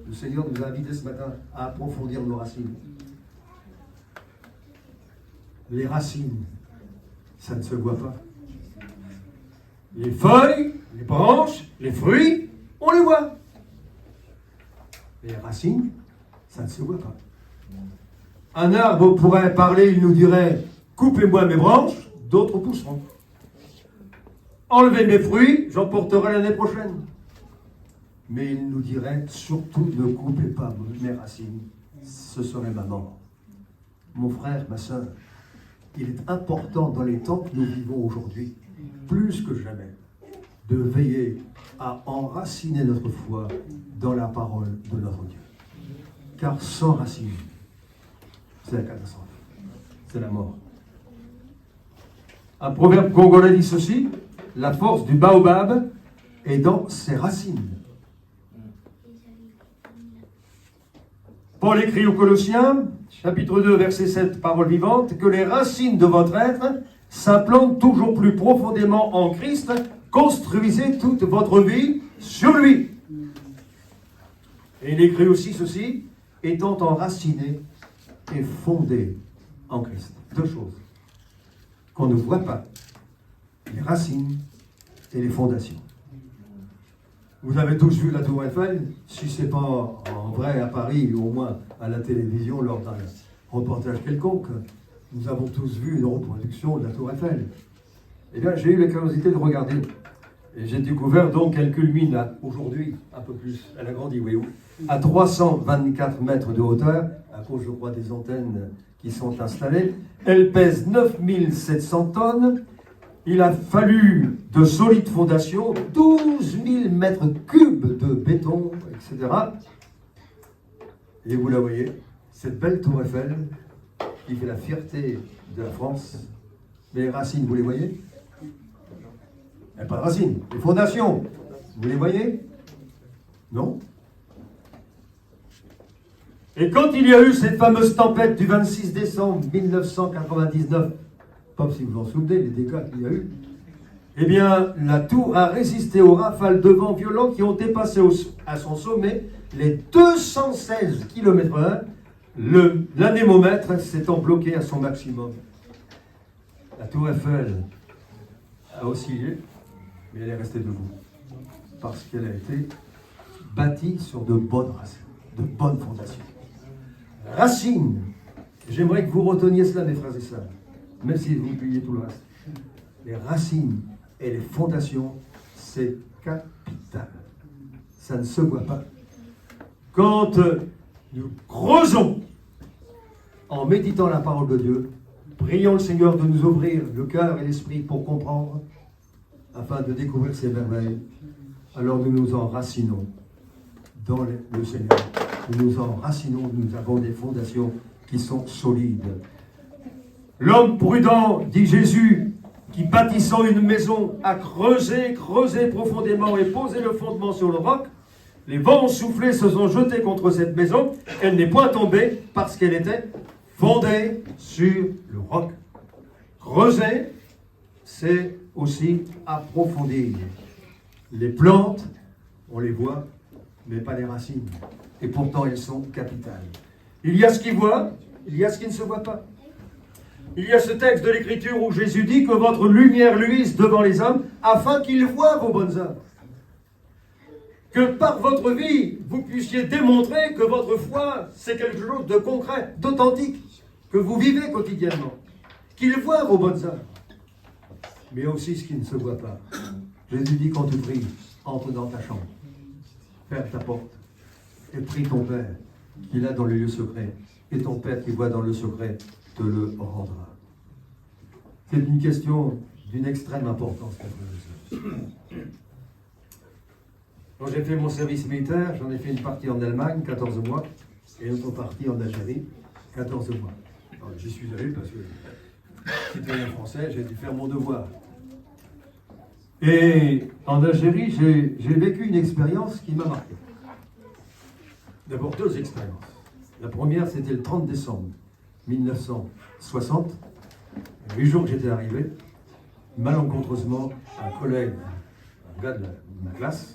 Le Seigneur nous a invités ce matin à approfondir nos racines. Les racines, ça ne se voit pas. Les feuilles, les branches, les fruits, on les voit. Les racines, ça ne se voit pas. Un arbre pourrait parler, il nous dirait « Coupez-moi mes branches », d'autres pousseront. « Enlevez mes fruits, j'en porterai l'année prochaine. » Mais il nous dirait « Surtout ne coupez pas mes racines, ce serait ma mort. » Mon frère, ma soeur, il est important dans les temps que nous vivons aujourd'hui, plus que jamais, de veiller à enraciner notre foi dans la parole de notre Dieu. Car sans racine, c'est la catastrophe, c'est la mort. Un proverbe congolais dit ceci: la force du baobab est dans ses racines. Paul écrit aux Colossiens, chapitre 2, verset 7, parole vivante, que les racines de votre être s'implantent toujours plus profondément en Christ, construisez toute votre vie sur lui. Et il écrit aussi ceci, étant enraciné et fondé en Christ. Deux choses qu'on ne voit pas, les racines et les fondations. Vous avez tous vu la Tour Eiffel, si ce n'est pas en vrai à Paris, ou au moins à la télévision lors d'un reportage quelconque. Nous avons tous vu une reproduction de la Tour Eiffel. Eh bien, j'ai eu la curiosité de regarder. Et j'ai découvert donc qu'elle culmine aujourd'hui, un peu plus, elle a grandi, oui, à 324 mètres de hauteur, à cause, je crois, des antennes qui sont installées. Elle pèse 9700 tonnes. Il a fallu de solides fondations, 12 000 mètres cubes de béton, etc. Et vous la voyez, cette belle tour Eiffel qui fait la fierté de la France. Mais les racines, vous les voyez? Il n'y a pas de racines. Les fondations, vous les voyez? Non? Et quand il y a eu cette fameuse tempête du 26 décembre 1999, pas si vous vous en souvenez, les dégâts qu'il y a eu, eh bien, la tour a résisté aux rafales de vent violents qui ont dépassé à son sommet les 216 km/h, l'anémomètre s'étant bloqué à son maximum. La tour Eiffel a oscillé, mais elle est restée debout, parce qu'elle a été bâtie sur de bonnes racines, de bonnes fondations. Racines, j'aimerais que vous reteniez cela, mes frères et sœurs, même si vous oubliez tout le reste. Les racines et les fondations, c'est capital. Ça ne se voit pas. Quand nous creusons en méditant la parole de Dieu, Prions le Seigneur de nous ouvrir le cœur et l'esprit pour comprendre, afin de découvrir ces merveilles. Alors nous nous enracinons dans le Seigneur. Nous nous enracinons, nous avons des fondations qui sont solides. L'homme prudent, dit Jésus, qui bâtissant une maison a creusé profondément et posé le fondement sur le roc, les vents ont soufflé, se sont jetés contre cette maison, elle n'est point tombée parce qu'elle était fondée sur le roc. Creuser, c'est aussi approfondir. Les plantes, on les voit, mais pas les racines. Et pourtant, elles sont capitales. Il y a ce qui voit, il y a ce qui ne se voit pas. Il y a ce texte de l'Écriture où Jésus dit que votre lumière luise devant les hommes afin qu'ils voient vos bonnes œuvres. Que par votre vie, vous puissiez démontrer que votre foi, c'est quelque chose de concret, d'authentique, que vous vivez quotidiennement. Qu'ils voient vos bonnes œuvres. Mais aussi ce qui ne se voit pas. Jésus dit quand tu pries, entre dans ta chambre, ferme ta porte et prie ton Père qui est là dans le lieu secret. Et ton Père qui voit dans le secret te le rendra. C'est une question d'une extrême importance. Quand j'ai fait mon service militaire, j'en ai fait une partie en Allemagne, 14 mois, et une autre partie en Algérie, 14 mois. Alors, j'y suis allé parce que, citoyen français, j'ai dû faire mon devoir. Et en Algérie, j'ai vécu une expérience qui m'a marqué. D'abord, deux expériences. La première, c'était le 30 décembre 1960. 8 jours que j'étais arrivé, malencontreusement, un collègue, un gars de ma classe,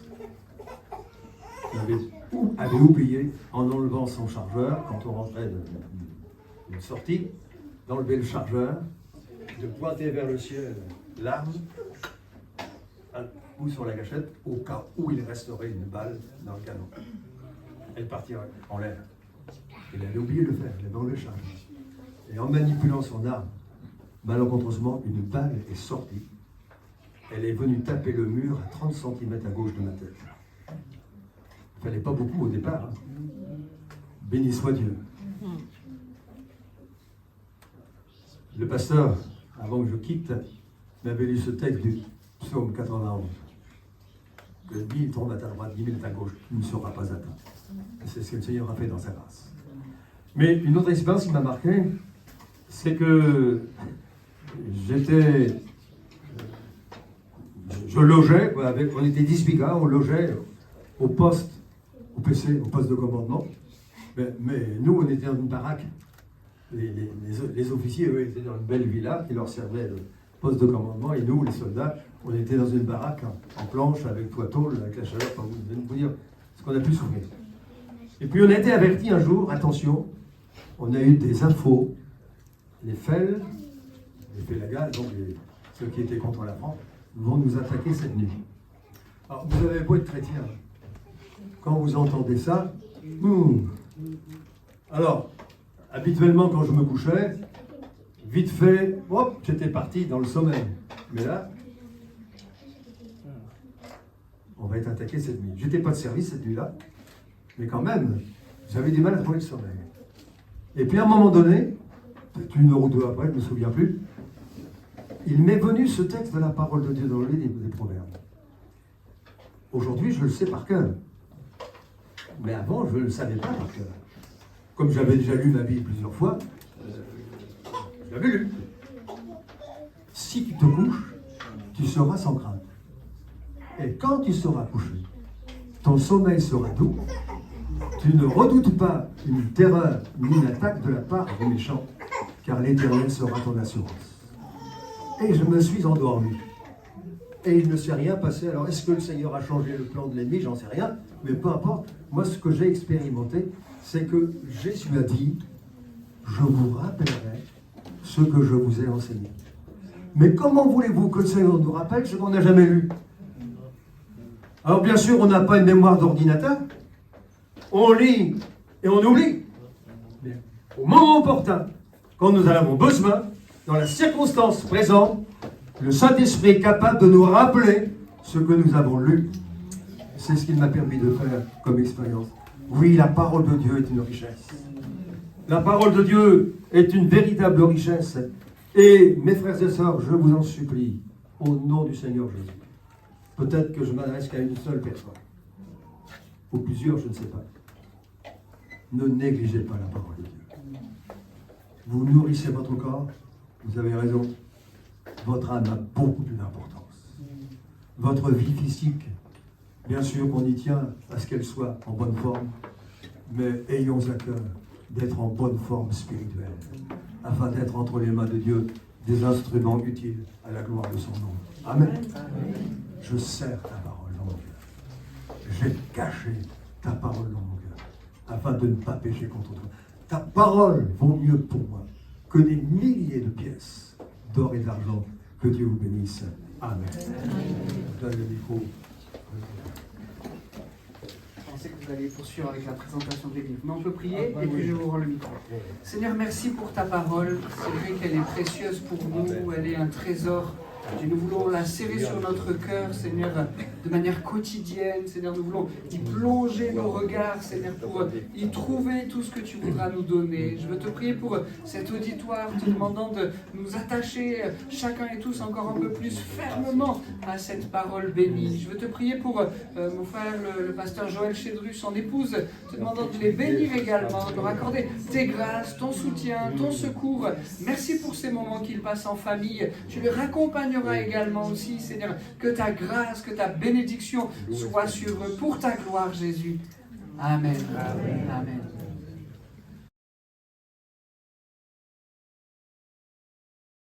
avait oublié, en enlevant son chargeur, quand on rentrait d'une sortie, d'enlever le chargeur, de pointer vers le ciel l'arme, un coup sur la gâchette, au cas où il resterait une balle dans le canon. Elle partirait en l'air. Il avait oublié de le faire, il avait enlevé le chargeur. Et en manipulant son arme, malencontreusement, une balle est sortie. Elle est venue taper le mur à 30 cm à gauche de ma tête. Il ne fallait pas beaucoup au départ. Hein. Béni soit Dieu. Le pasteur, avant que je quitte, m'avait lu ce texte du psaume 91. Que 1000 tombent à ta droite, 10 000 à ta gauche, tu ne seras pas atteint. C'est ce que le Seigneur a fait dans sa grâce. Mais une autre expérience qui m'a marqué, c'est que je logeais, on était 18 gars, on logeait au poste, au PC, au poste de commandement. Mais nous, on était dans une baraque. Les officiers, eux, étaient dans une belle villa qui leur servait de poste de commandement. Et nous, les soldats, on était dans une baraque en planche, avec toit tôle, avec la chaleur, pour vous dire ce qu'on a pu souffrir. Et puis on a été avertis un jour, attention, on a eu des infos, les FEL, les Pélagas, donc ceux qui étaient contre la France, vont nous attaquer cette nuit. Alors, vous avez beau être chrétien, quand vous entendez ça, alors, habituellement, quand je me couchais, vite fait, hop, j'étais parti dans le sommeil. Mais là, on va être attaqué cette nuit. J'étais pas de service cette nuit-là, mais quand même, j'avais du mal à trouver le sommeil. Et puis à un moment donné, peut-être 1 heure ou 2 après, je ne me souviens plus, il m'est venu ce texte de la parole de Dieu dans le livre des Proverbes. Aujourd'hui, je le sais par cœur. Mais avant, je ne le savais pas par cœur. Comme j'avais déjà lu ma Bible plusieurs fois, je l'avais lu. Si tu te couches, tu seras sans crainte. Et quand tu seras couché, ton sommeil sera doux. Tu ne redoutes pas une terreur ni une attaque de la part des méchants, car l'Éternel sera ton assurance. Et je me suis endormi. Et il ne s'est rien passé. Alors, est-ce que le Seigneur a changé le plan de l'ennemi? J'en sais rien. Mais peu importe. Moi, ce que j'ai expérimenté, c'est que Jésus a dit, je vous rappellerai ce que je vous ai enseigné. Mais comment voulez-vous que le Seigneur nous rappelle ce qu'on n'a jamais lu? Alors, bien sûr, on n'a pas une mémoire d'ordinateur. On lit et on oublie. Mais au moment opportun, quand nous en avons besoin, dans la circonstance présente, le Saint-Esprit est capable de nous rappeler ce que nous avons lu. C'est ce qu'il m'a permis de faire comme expérience. Oui, la parole de Dieu est une richesse. La parole de Dieu est une véritable richesse. Et mes frères et sœurs, je vous en supplie, au nom du Seigneur Jésus, peut-être que je m'adresse qu'à une seule personne, ou plusieurs, je ne sais pas. Ne négligez pas la parole de Dieu. Vous nourrissez votre corps, vous avez raison, votre âme a beaucoup plus d'importance. Votre vie physique, bien sûr qu'on y tient à ce qu'elle soit en bonne forme, mais ayons à cœur d'être en bonne forme spirituelle, afin d'être entre les mains de Dieu des instruments utiles à la gloire de son nom. Amen. Je serre ta parole dans mon cœur. J'ai caché ta parole dans mon cœur, afin de ne pas pécher contre toi. Ta parole vaut mieux pour moi que des milliers de pièces d'or et d'argent. Que Dieu vous bénisse. Amen. Je donne le micro. Je pensais que vous alliez poursuivre avec la présentation des livres. Mais on peut prier et puis je vous rends le micro. Seigneur, merci pour ta parole. C'est vrai qu'elle est précieuse pour nous. Elle est un trésor. Et nous voulons la serrer sur notre cœur, Seigneur, de manière quotidienne. Seigneur, nous voulons y plonger nos regards, Seigneur, pour y trouver tout ce que tu voudras nous donner. Je veux te prier pour cet auditoire, te demandant de nous attacher chacun et tous encore un peu plus fermement à cette parole bénie. Je veux te prier pour mon frère, le pasteur Joël Chédru, son épouse, te demandant de les bénir également, de leur accorder tes grâces, ton soutien, ton secours. Merci pour ces moments qu'ils passent en famille. Tu les raccompagneras également aussi, Seigneur, que ta grâce, que ta bénédiction soit sur eux pour ta gloire, Jésus. Amen. Amen. Amen.